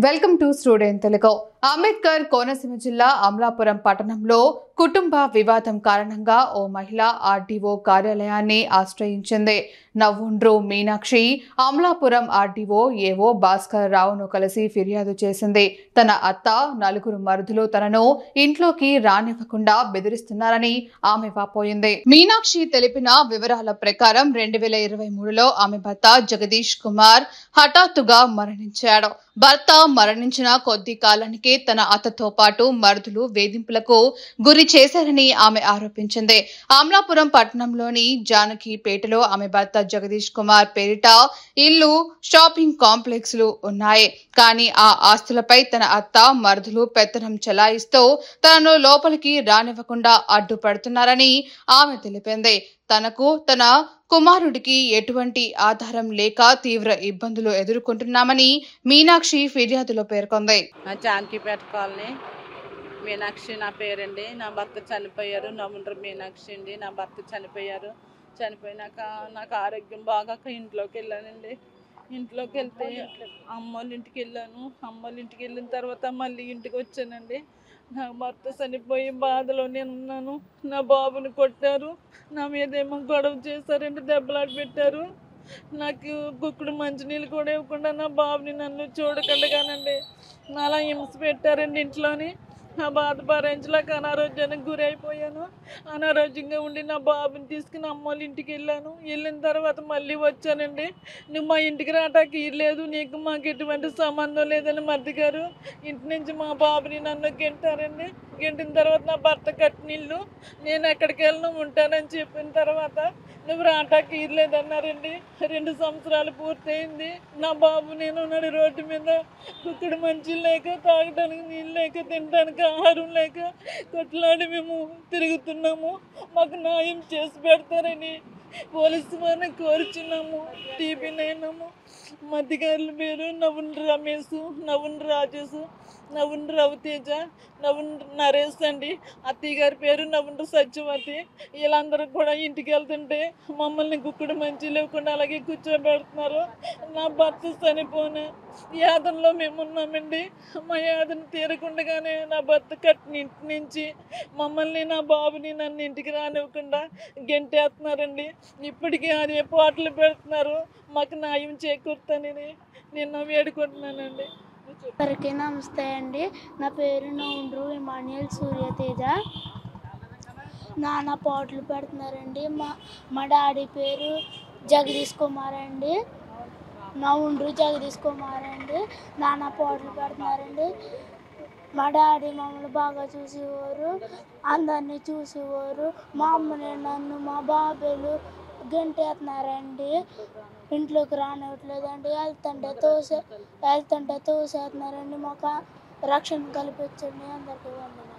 Welcome to student Telugu. Ambedkar Konaseema జిల్లా అమలాపురం పట్టణంలో కుటుంబ వివాదం కారణంగా ఓ మహిళ ఆర్డీఓ కార్యాలయాన్ని ఆశ్రయించింది. నవ్వుండ్రు మీనాక్షి అమలాపురం ఆర్డీఓ ఏవో భాస్కర్ రావును కలిసి ఫిర్యాదు చేసింది. తన అత్త, నలుగురు మరుదులు తనను ఇంట్లోకి రానివ్వకుండా బెదిరిస్తున్నారని ఆమె వాపోయింది. మీనాక్షి తెలిపిన వివరాల ప్రకారం 2023లో ఆమె భర్త జగదీష్ కుమార్ హఠాత్తుగా మరణించాడు. భర్త మరణించిన కొద్ది కాలానికి తన అత్తతో పాటు మరుదులు వేధింపులకు గురి చేశారని ఆమె ఆరోపించింది. అమలాపురం పట్టణంలోని జానకిపేటలో ఆమె భర్త జగదీష్ కుమార్ పేరిట ఇల్లు, షాపింగ్ కాంప్లెక్స్లు ఉన్నాయి. కానీ ఆ ఆస్తులపై తన అత్త, మరుదులు పెత్తనం చెలాయిస్తూ తనను లోపలికి రానివ్వకుండా అడ్డుపడుతున్నారని ఆమె తెలిపింది. తనకు తన కుమారుడికి ఎటువంటి ఆధారం లేక తీవ్ర ఇబ్బందులు ఎదుర్కొంటున్నామని మీనాక్షి ఫిర్యాదులో పేర్కొంది. జానకిపేట కాలనీ మీనాక్షి నా పేరండి. నా భర్త చనిపోయారు. నవ్వుండ్రు మీనాక్షి అండి. నా భర్త చనిపోయారు. చనిపోయినాక నాకు ఆరోగ్యం బాగాక ఇంట్లోకి వెళ్ళానండి. ఇంట్లోకి వెళ్తే అమ్మోళ్ళ ఇంటికి వెళ్ళాను. అమ్మోళ్ళ ఇంటికి వెళ్ళిన తర్వాత మళ్ళీ ఇంటికి వచ్చానండి. నా భర్త చనిపోయి బాధలో నేను ఉన్నాను. నా బాబుని కొట్టారు. నా మీద ఏమో గొడవ చేశారండి, దెబ్బలాట పెట్టారు. నాకు గుక్కుడు మంచినీళ్ళు కూడా ఇవ్వకుండా నా బాబుని నన్ను చూడకుండానండి నాలా హింస పెట్టారండి ఇంట్లోని. నా బాధ భరించలేక అనారోగ్యానికి గురైపోయాను. అనారోగ్యంగా ఉండి నా బాబుని తీసుకుని అమ్మోళ్ళ ఇంటికి వెళ్ళాను. వెళ్ళిన తర్వాత మళ్ళీ వచ్చానండి. నువ్వు మా ఇంటికి రావటానికి లేదు, నీకు మాకు ఎటువంటి సంబంధం లేదని మధ్య గారు ఇంటి నుంచి మా బాబుని నన్ను గెంటారండి. గెంటిన తర్వాత నా భర్త కట్టినిల్లు, నేను ఎక్కడికి వెళ్ళను ఉంటానని చెప్పిన తర్వాత నువ్వు రావటానికి లేదన్నారండి. 2 సంవత్సరాలు పూర్తయింది. నా బాబు నేను ఉన్నాడు రోడ్డు మీద. కుక్కడు మంచి లేక, తాగడానికి నీళ్ళు లేక, తినడానికి ఆహారం లేక కొట్లాడి మేము తిరుగుతున్నాము. మాకు న్యాయం చేసి పెడతారని పోలీసు వారిని కోరుచున్నాము. టీపీ నైనాము. మధ్యగారుల పేరు నవ్వుండ్రు రమేష్, నవ్వుండ్రు రాజేష్, నవ్వుండ్రు రవితేజ, నవ్వుండ్రు నరేష్ అండి. అత్తయ్య గారి పేరు నవ్వుండ్రు సత్యవతి. వీళ్ళందరూ కూడా ఇంటికి వెళ్తుంటే మమ్మల్ని గుక్కుడు మంచి లేకుండా అలాగే కూర్చోబెడుతున్నారు. నా భర్త చనిపోయిన యాదనలో మేము ఉన్నామండి. మా యాదన తీరకుండానే నా భర్త కట్టిన ఇంటి నుంచి మమ్మల్ని, నా బాబుని నన్ను ఇంటికి రానివ్వకుండా గెంటేస్తున్నారండి. ఇప్పటికీ అదే పాటలు పెడుతున్నారు. మాకు న్యాయం చేకూరుతానని నిన్న వేడుకుంటున్నానండి. అందరికీ నమస్తే అండి. నా పేరు నవ్వుండ్రు ఇమాన్యుయల్ సూర్యతేజ. నాన్న పాటలు పెడుతున్నారండి. మా డాడీ పేరు జగదీష్ కుమార్ అండి. నవ్వుండ్రు జగదీష్ కుమార్ అండి. నాన్న పాటలు పెడుతున్నారండి. మా డాడీ మమ్మల్ని బాగా చూసేవారు, అందరినీ చూసేవారు. మా అమ్మని, నన్ను, మా బాబాయ్లు గెంటేస్తున్నారండి. ఇంట్లోకి రానివ్వట్లేదండి. వెళ్తుంటే తోసేస్తున్నారండి. మాకు రక్షణ కల్పించండి. అందరికీ వందనాలు.